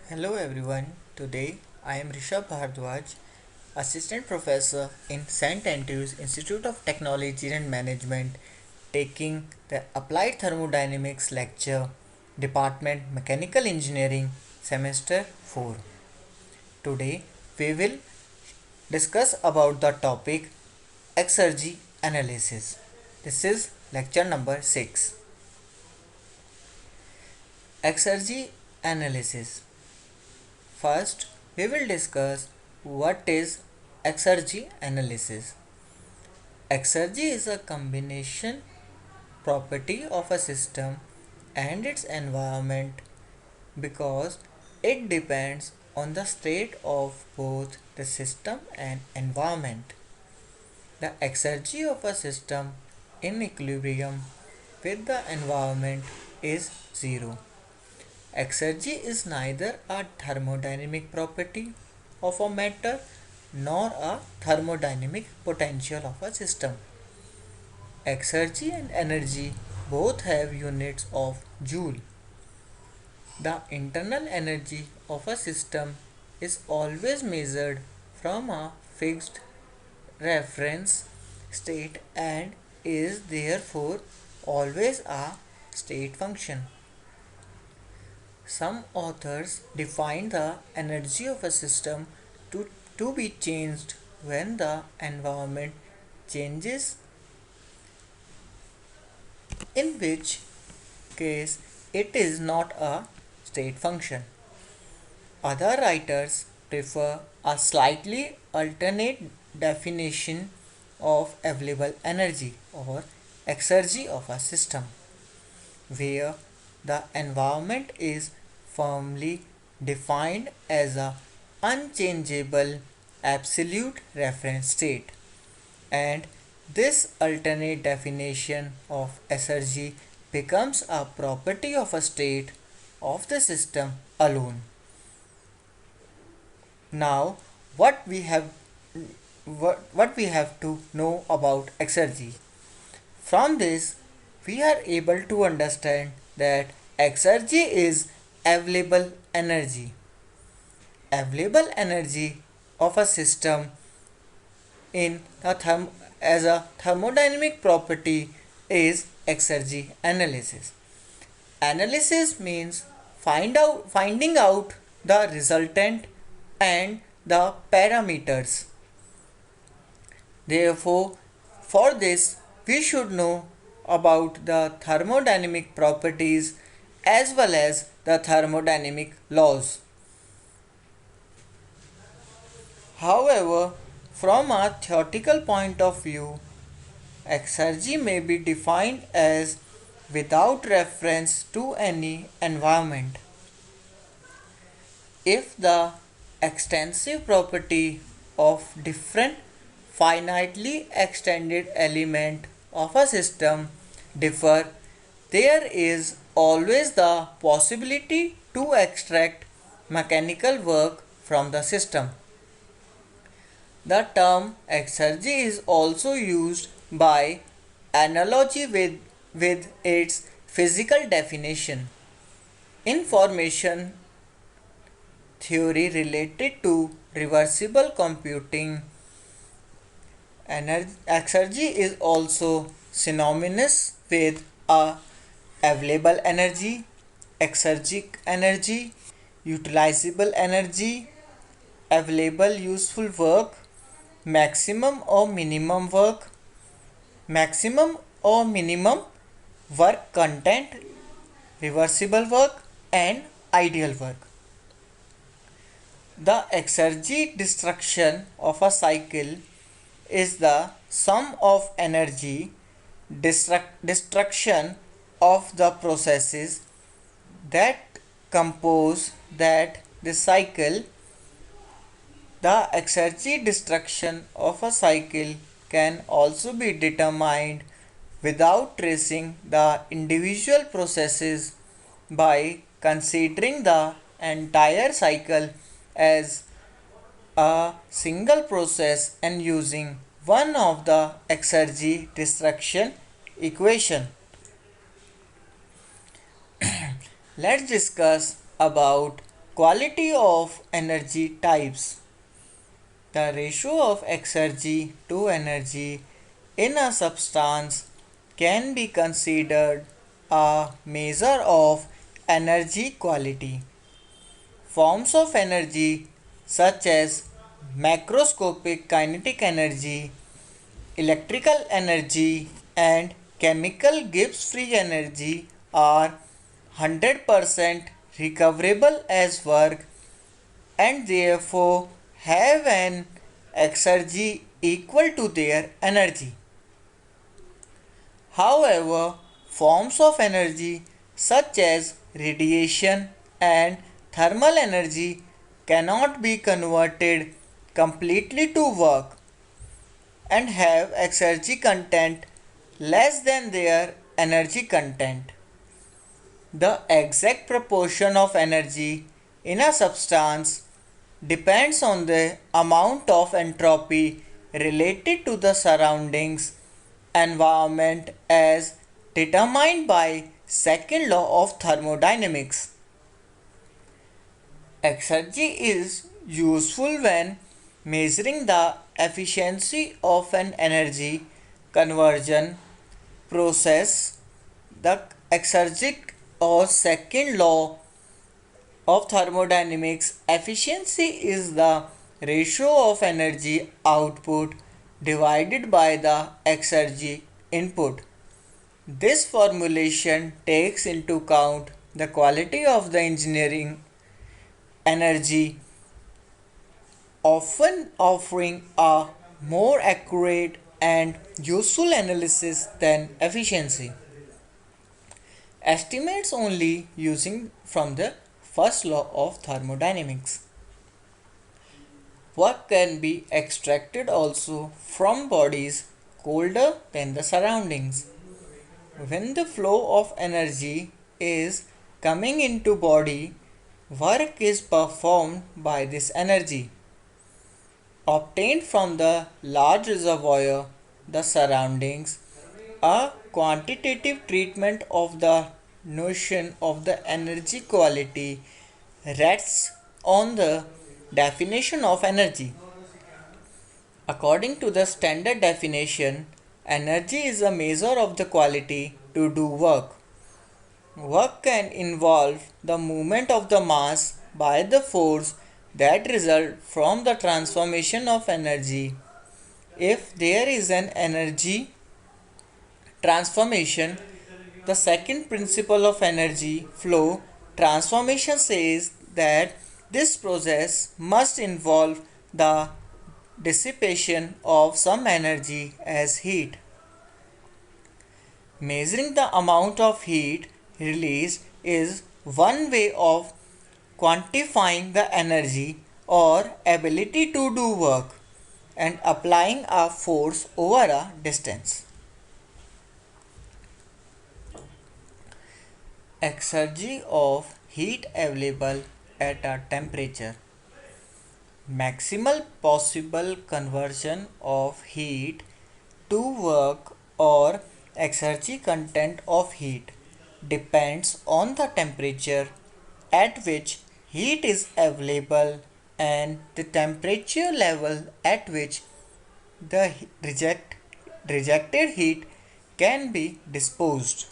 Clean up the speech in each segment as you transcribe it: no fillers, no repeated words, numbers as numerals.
Hello everyone. Today I am Rishabh Bhardwaj, Assistant Professor in St. Andrews Institute of Technology and Management, taking the Applied Thermodynamics lecture, Department Mechanical Engineering, Semester 4. Today we will discuss about the topic exergy analysis. This is lecture number 6. Exergy analysis. First, we will discuss what is exergy analysis. Exergy is a combination property of a system and its environment because it depends on the state of both the system and environment. The exergy of a system in equilibrium with the environment is zero. Exergy is neither a thermodynamic property of a matter nor a thermodynamic potential of a system. Exergy and energy both have units of joule. The internal energy of a system is always measured from a fixed reference state and is therefore always a state function. Some authors define the energy of a system to be changed when the environment changes, in which case it is not a state function. Other writers prefer a slightly alternate definition of available energy or exergy of a system, where the environment is firmly defined as a unchangeable absolute reference state, and this alternate definition of exergy becomes a property of a state of the system alone. Now, what we have to know about exergy. From this, we are able to understand that exergy is available energy. Available energy of a system in as a thermodynamic property is exergy analysis. Analysis means finding out the resultant and the parameters. Therefore, for this we should know about the thermodynamic properties as well as the thermodynamic laws. However, from a theoretical point of view, exergy may be defined as without reference to any environment. If the extensive property of different finitely extended element of a system differ, there is always the possibility to extract mechanical work from the system. The term exergy is also used by analogy with its physical definition. Information theory related to reversible computing, exergy is also synonymous with a available energy, exergic energy, utilizable energy, available useful work, maximum or minimum work, maximum or minimum work content, reversible work, and ideal work. The exergy destruction of a cycle is the sum of energy destruction of the processes that compose that the cycle. The exergy destruction of a cycle can also be determined without tracing the individual processes by considering the entire cycle as a single process and using one of the exergy destruction equation. Let's discuss about Quality of energy types. The ratio of exergy to energy in a substance can be considered a measure of energy quality. Forms of energy such as macroscopic kinetic energy, electrical energy, and chemical Gibbs free energy are 100% recoverable as work and therefore have an exergy equal to their energy. However, forms of energy such as radiation and thermal energy cannot be converted completely to work and have exergy content less than their energy content. The exact proportion of energy in a substance depends on the amount of entropy related to the surroundings environment as determined by second law of thermodynamics. Exergy is useful when measuring the efficiency of an energy conversion process. The exergic or second law of thermodynamics efficiency is the ratio of energy output divided by the exergy input. This formulation takes into account the quality of the engineering energy, often offering a more accurate and useful analysis than efficiency. Estimates only using from the first law of thermodynamics. Work can be extracted also from bodies colder than the surroundings. When the flow of energy is coming into body, work is performed by this energy obtained from the large reservoir, the surroundings. A quantitative treatment of the notion of the energy quality rests on the definition of energy. According to the standard definition, energy is a measure of the quality to do work. Work can involve the movement of the mass by the force that result from the transformation of energy. If there is an energy transformation, the second principle of energy flow transformation says that this process must involve the dissipation of some energy as heat. Measuring the amount of heat released is one way of quantifying the energy or ability to do work and applying a force over a distance. Exergy of heat available at a temperature. Maximal possible conversion of heat to work or exergy content of heat depends on the temperature at which heat is available and the temperature level at which the rejected heat can be disposed.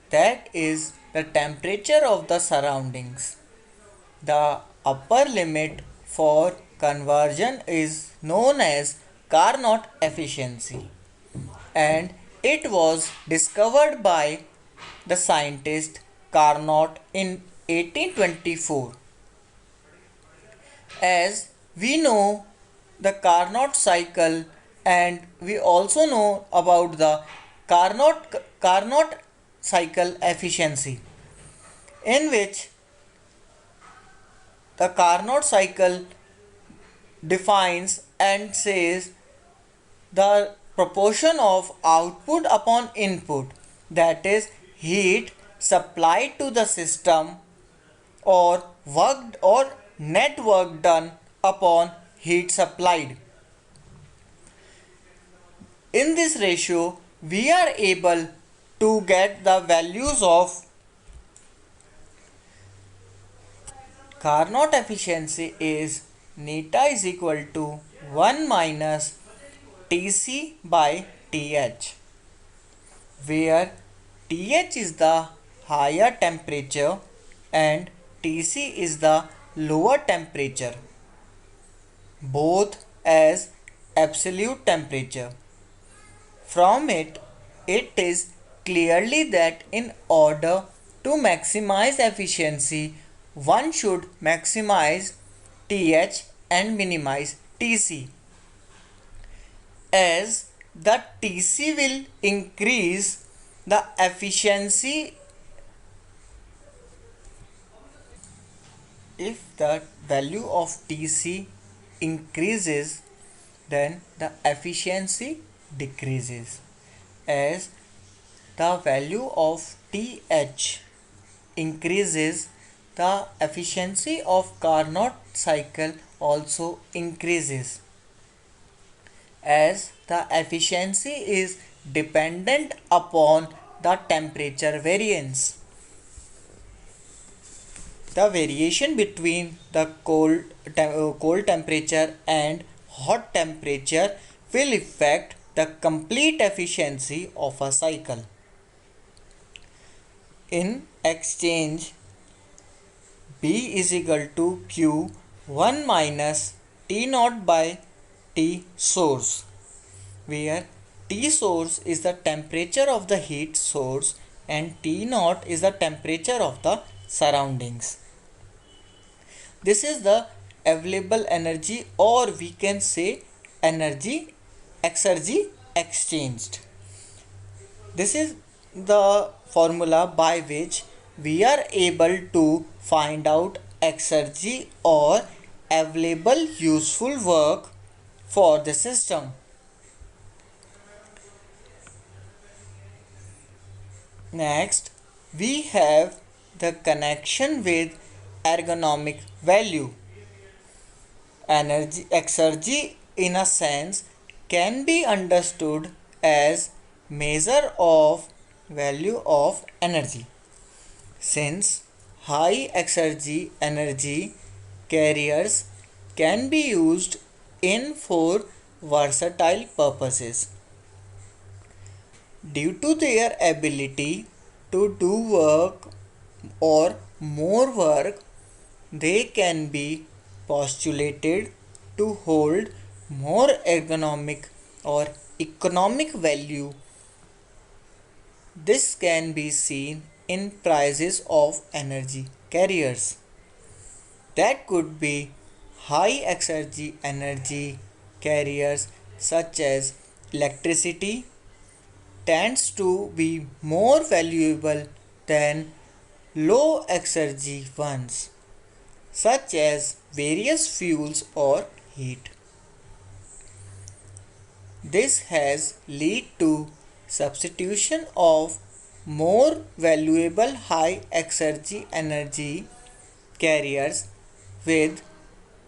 That is the temperature of the surroundings. The upper limit for conversion is known as Carnot efficiency and it was discovered by the scientist Carnot in 1824. As we know the Carnot cycle and we also know about the Carnot cycle efficiency in which the Carnot cycle defines and says the proportion of output upon input, that is heat supplied to the system or net work done upon heat supplied. In this ratio we are able to get the values of Carnot efficiency is neta is equal to 1 minus Tc by Th, where Th is the higher temperature and Tc is the lower temperature, both as absolute temperature. From it, it is clearly that in order to maximize efficiency, one should maximize Th and minimize Tc. As the Tc will increase the efficiency. If the value of Tc increases, then the efficiency decreases. As the value of Th increases, the efficiency of Carnot cycle also increases, as the efficiency is dependent upon the temperature variance. The variation between the cold temperature and hot temperature will affect the complete efficiency of a cycle. In exchange, B is equal to Q 1 minus T naught by T source, where T source is the temperature of the heat source and T naught is the temperature of the surroundings. This is the available energy, or we can say exergy exchanged. This is the formula by which we are able to find out exergy or available useful work for the system. Next, we have the connection with ergonomic value. Exergy in a sense can be understood as measure of value of energy, since high exergy energy carriers can be used in for versatile purposes. Due to their ability to do work or more work, they can be postulated to hold more ergonomic or economic value. This can be seen in prices of energy carriers. That could be high exergy energy carriers such as electricity tends to be more valuable than low exergy ones, such as various fuels or heat. This has led to substitution of more valuable high exergy energy carriers with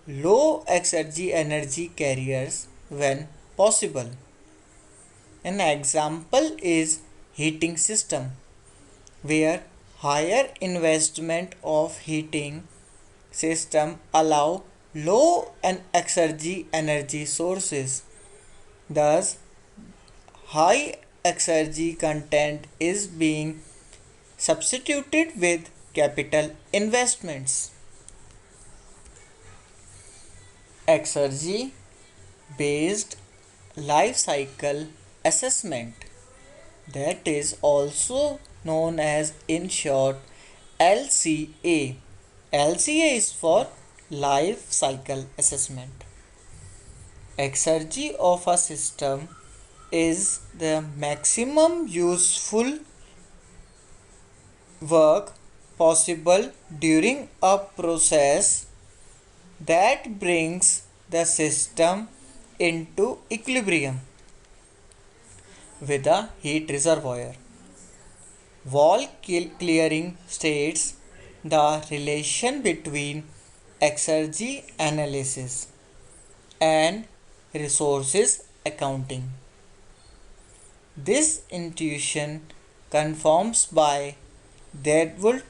low exergy energy carriers when possible. An example is heating system, where higher investment of heating system allow low and exergy energy sources. Thus, high exergy content is being substituted with capital investments. Exergy based life cycle assessment, that is also known as in short LCA. LCA is for life cycle assessment. Exergy of a system is the maximum useful work possible during a process that brings the system into equilibrium with a heat reservoir. Wall clearing states the relation between exergy analysis and resources accounting. This intuition conforms by Deadwood,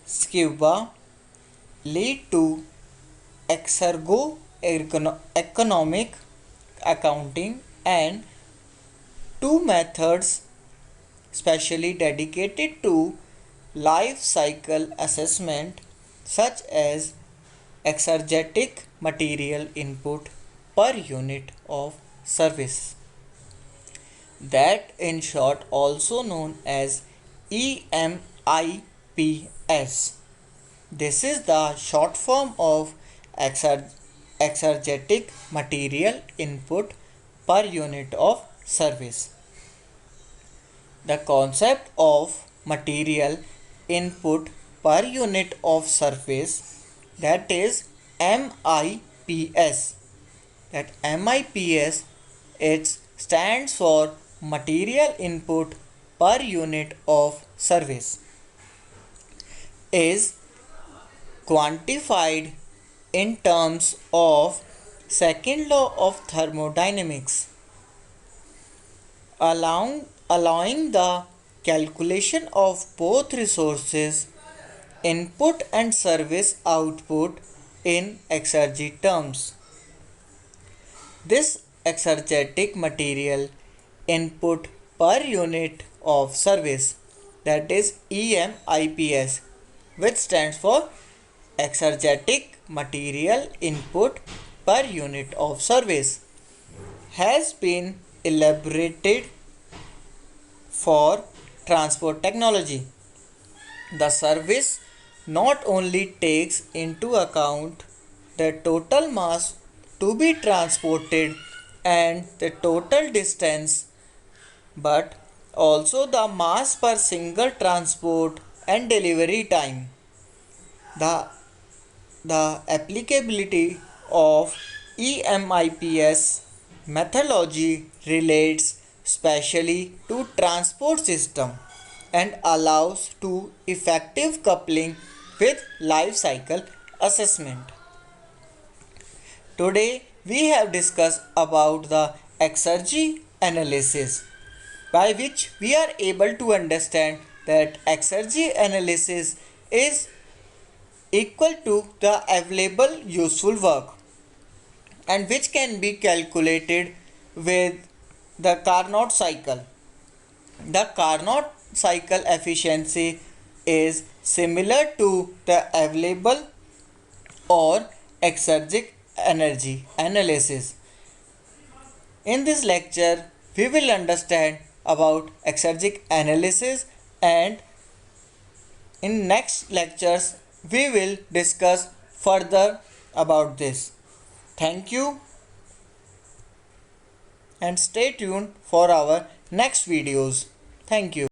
Scuba, lead to economic accounting and two methods specially dedicated to life cycle assessment such as exergetic material input per unit of service, that in short also known as EMIPS. This is the short form of exergetic material input per unit of service. The concept of material input per unit of service, that is MIPS. That MIPS, it stands for material input per unit of service, is quantified in terms of second law of thermodynamics, allowing the calculation of both resources input and service output in exergy terms. This exergetic material input per unit of service, that is EMIPS, which stands for exergetic material input per unit of service, has been elaborated for transport technology. The service not only takes into account the total mass to be transported and the total distance, but also the mass per single transport and delivery time. The applicability of EMIPS methodology relates specially to transport system and allows to effective coupling with life cycle assessment. Today we have discussed about the exergy analysis, by which we are able to understand that exergy analysis is equal to the available useful work, and which can be calculated with the Carnot cycle. The Carnot cycle efficiency is similar to the available or exergic energy analysis. In this lecture, we will understand about exergic analysis, and in next lectures we will discuss further about this. Thank you and stay tuned for our next videos. Thank you.